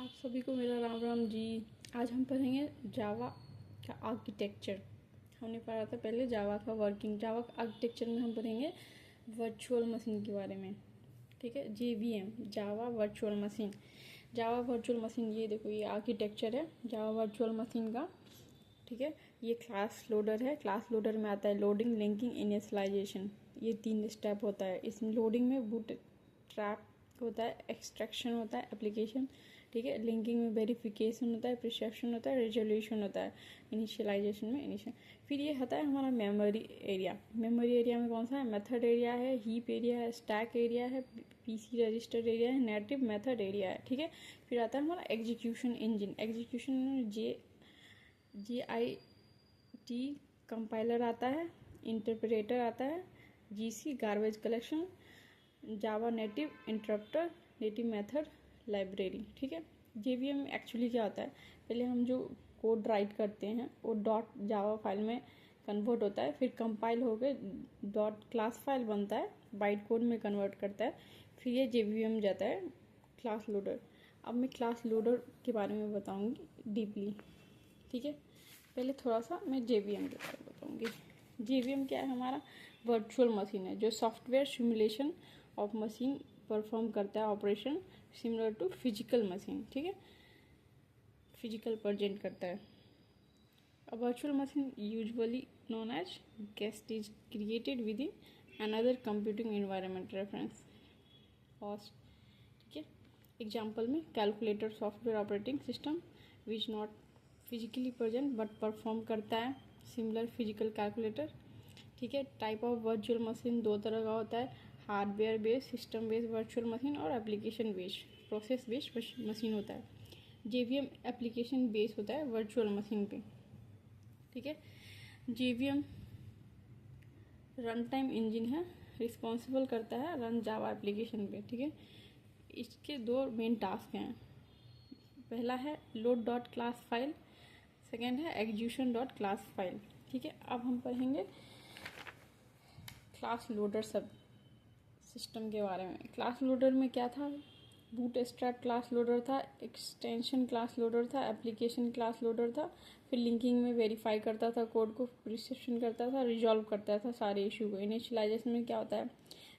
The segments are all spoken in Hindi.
आप सभी को मेरा राम राम जी। आज हम पढ़ेंगे जावा का आर्किटेक्चर। हमने पढ़ा था पहले जावा का वर्किंग। जावा का आर्किटेक्चर में हम पढ़ेंगे वर्चुअल मशीन के बारे में। ठीक है, JVM Java virtual machine. Java virtual machine, ये देखो, ये आर्किटेक्चर है जावा वर्चुअल मशीन का। ठीक है, ये क्लास लोडर है। क्लास लोडर में आता है लोडिंग, लिंकिंग, इनिशियलाइजेशन। ये 3 स्टेप होता है इसमें। लोडिंग में बूट ट्रैप होता है, एक्सट्रैक्शन होता है, एप्लीकेशन। ठीक है, लिंकिंग में वेरिफिकेशन होता है, प्रिसेप्शन होता है, रेजोल्यूशन होता है, इनिशियलाइजेशन में इनिशियल। फिर ये होता है हमारा मेमोरी एरिया। मेमोरी एरिया में कौन सा है? मेथड एरिया है, हीप एरिया है, स्टैक एरिया है, PC रजिस्टर एरिया है, नेटिव मेथड एरिया है। ठीक है, फिर आता है हमारा एग्जीक्यूशन इंजन। एग्जीक्यूशन में JIT कंपाइलर आता है, इंटरप्रेटर आता है, GC garbage collection, Java native interrupter, native method library. ठीक है, JVM एक्चुअली क्या होता है? पहले हम जो कोड राइट करते हैं वो डॉट जावा फाइल में कन्वर्ट होता है, फिर कंपाइल होकर डॉट क्लास फाइल बनता है, बाइट कोड में कन्वर्ट करता है, फिर ये JVM जाता है क्लास लोडर। अब मैं क्लास लोडर के बारे में बताऊंगी डीपली। ठीक है, पहले थोड़ा सा मैं JVM के बारे में बताऊंगी। JVM क्या है? हमारा वर्चुअल मशीन है जो software simulation of machine perform करता है, operation similar to physical machine. ठीक है, फिजिकल प्रेजेंट करता है। A virtual machine usually known as guest is created within another computing environment reference host. ठीक है, एग्जाम्पल में calculator software operating system which not physically present but perform करता है सिमिलर फिजिकल कैलकुलेटर। ठीक है, टाइप ऑफ वर्चुअल मशीन 2 तरह का होता है, hardware based, system based virtual machine और application based, process based machine होता है। JVM एप्लीकेशन बेस्ड होता है वर्चुअल मशीन पे। ठीक है, JVM रन टाइम इंजन है, रिस्पॉन्सिबल करता है रन जावा एप्लीकेशन पे। ठीक है, इसके 2 मेन टास्क हैं। पहला है load dot class file, second है एग्जीक्यूशन डॉट क्लास फाइल। ठीक है, अब हम पढ़ेंगे क्लास लोडर सब सिस्टम के बारे में। क्लास लोडर में क्या था? बूट स्ट्रैप क्लास लोडर था, एक्सटेंशन क्लास लोडर था, एप्लीकेशन क्लास लोडर था, फिर लिंकिंग में वेरीफाई करता था कोड को, प्रिस्क्रिप्शन करता था, रिजॉल्व करता था सारे इशू को। इनिशियलाइजेशन में क्या होता है?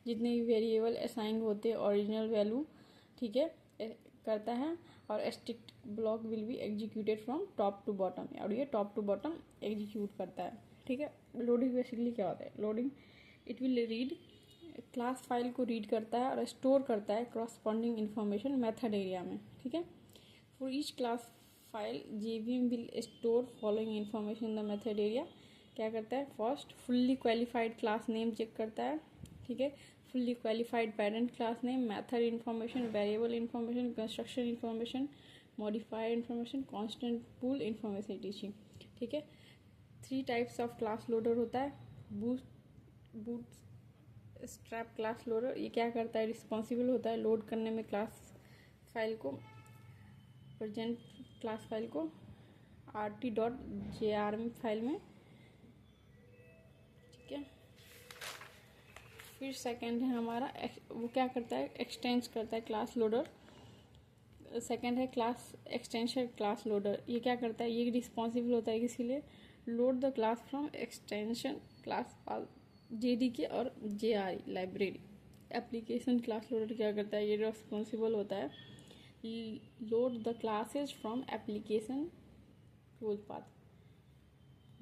जितने भी वेरिएबल असाइन होते हैं ओरिजिनल वैल्यू, ठीक है, करता है, और strict block will be executed from top to bottom, और ये टॉप टू बॉटम एग्जीक्यूट करता है। ठीक है, लोडिंग बेसिकली क्या होता है? Loading it will read class file को रीड करता है और स्टोर करता है करस्पॉन्डिंग इन्फॉर्मेशन मेथड एरिया में। ठीक है, for each class file JVM will store following information in the method area. क्या करता है? First fully qualified class name check करता है। ठीक है, fully qualified parent class name, method information, variable information, construction information, modified information, constant pool information etc। ठीक है, 3 टाइप्स ऑफ क्लास लोडर होता है। बूट स्ट्रैप क्लास लोडर, ये क्या करता है? रिस्पॉन्सिबल होता है लोड करने में क्लास फाइल को, प्रेजेंट क्लास फाइल को rt.jrm फाइल में। ठीक है, फिर सेकंड है हमारा वो क्या करता है? एक्सटेंस करता है क्लास लोडर। सेकंड है क्लास एक्सटेंशन क्लास लोडर, ये क्या करता है? ये रिस्पॉन्सिबल होता है किसी लिए? Load the class from extension class JDK और JRE library. Application class loader क्या करता है? ये रिस्पॉन्सिबल होता है load the classes from application close path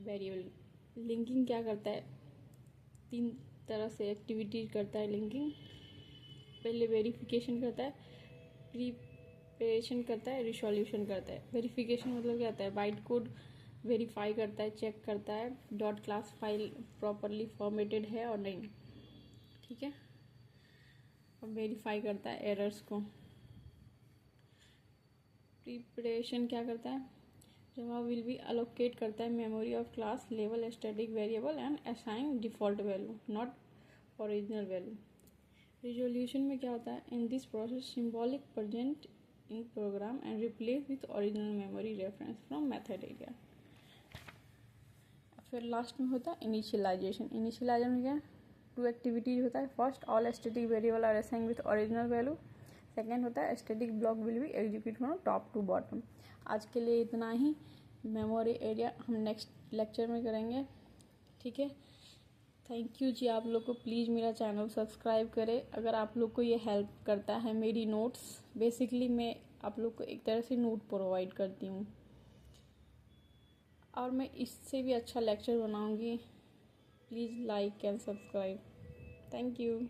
variable. Linking क्या करता है? 3 तरह से एक्टिविटी करता है लिंकिंग। पहले वेरिफिकेशन करता है, प्रिपरेशन करता है, रिसोल्यूशन करता है। वेरिफिकेशन मतलब क्या होता है? बाइट कोड वेरीफाई करता है, चेक करता है dot class file properly formatted है और नहीं। ठीक है, और वेरीफाई करता है एरर्स को। प्रिपरेशन क्या करता है? जावा विल बी अलोकेट करता है memory of class level static variable and assign default value not original value. Resolution में क्या होता है? In this process symbolic present in program and replace with original memory reference from method area. फिर लास्ट में होता है इनिशियलाइजेशन। इनिशियलाइजेशन में क्या? 2 एक्टिविटीज होता है। First, all static variable are assign with original value. Second होता है static block will be execute from top to bottom. आज के लिए इतना ही। मेमोरी एरिया हम नेक्स्ट लेक्चर में करेंगे, ठीक है। Thank you ji. आप लोग को प्लीज़ मेरा चैनल सब्सक्राइब करें अगर आप लोग को ये हेल्प करता है। मेरी नोट्स बेसिकली मैं आप लोग को एक तरह से नोट प्रोवाइड करती हूँ और मैं इससे भी अच्छा लेक्चर बनाऊँगी। Please like and subscribe. Thank you.